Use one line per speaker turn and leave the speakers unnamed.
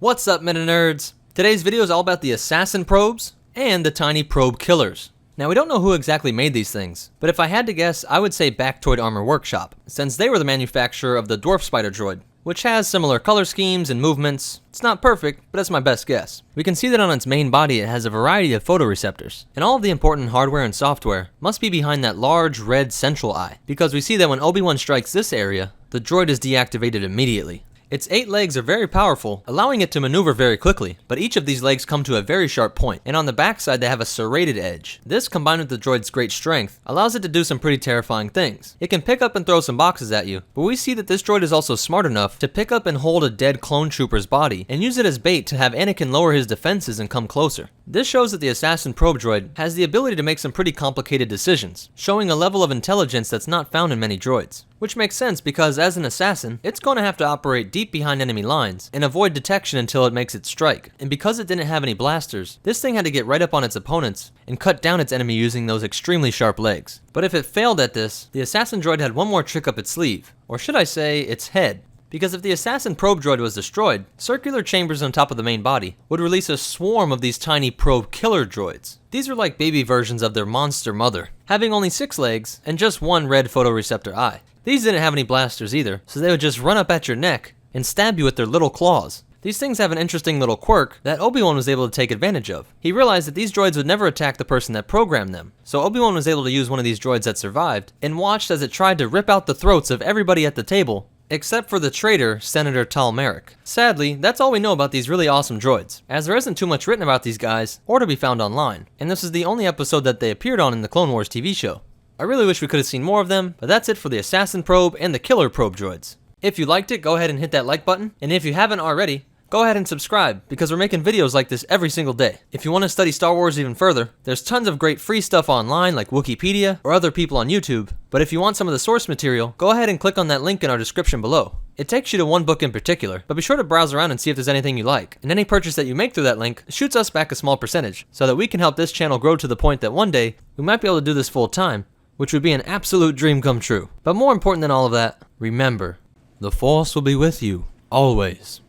What's up, Meta Nerds? Today's video is all about the assassin probes and the tiny probe killers. Now, we don't know who exactly made these things, but if I had to guess, I would say Bactoid Armor Workshop, since they were the manufacturer of the Dwarf Spider droid, which has similar color schemes and movements. It's not perfect, but that's my best guess. We can see that on its main body it has a variety of photoreceptors, and all of the important hardware and software must be behind that large red central eye, because we see that when Obi-Wan strikes this area, the droid is deactivated immediately. Its 8 legs are very powerful, allowing it to maneuver very quickly, but each of these legs come to a very sharp point, and on the backside they have a serrated edge. This, combined with the droid's great strength, allows it to do some pretty terrifying things. It can pick up and throw some boxes at you, but we see that this droid is also smart enough to pick up and hold a dead clone trooper's body, and use it as bait to have Anakin lower his defenses and come closer. This shows that the assassin probe droid has the ability to make some pretty complicated decisions, showing a level of intelligence that's not found in many droids. Which makes sense because as an assassin, it's going to have to operate deep behind enemy lines and avoid detection until it makes its strike. And because it didn't have any blasters, this thing had to get right up on its opponents and cut down its enemy using those extremely sharp legs. But if it failed at this, the assassin droid had one more trick up its sleeve, or should I say, its head. Because if the assassin probe droid was destroyed, circular chambers on top of the main body would release a swarm of these tiny probe killer droids. These are like baby versions of their monster mother, having only 6 legs and just one red photoreceptor eye. These didn't have any blasters either, so they would just run up at your neck and stab you with their little claws. These things have an interesting little quirk that Obi-Wan was able to take advantage of. He realized that these droids would never attack the person that programmed them, so Obi-Wan was able to use one of these droids that survived and watched as it tried to rip out the throats of everybody at the table, except for the traitor, Senator Tal Merrick. Sadly, that's all we know about these really awesome droids, as there isn't too much written about these guys or to be found online, and this is the only episode that they appeared on in the Clone Wars TV show. I really wish we could have seen more of them, but that's it for the assassin probe and the killer probe droids. If you liked it, go ahead and hit that like button, and if you haven't already, go ahead and subscribe, because we're making videos like this every single day. If you want to study Star Wars even further, there's tons of great free stuff online like Wikipedia or other people on YouTube, but if you want some of the source material, go ahead and click on that link in our description below. It takes you to one book in particular, but be sure to browse around and see if there's anything you like, and any purchase that you make through that link shoots us back a small percentage, so that we can help this channel grow to the point that one day, we might be able to do this full time, which would be an absolute dream come true. But more important than all of that, remember, the Force will be with you, always.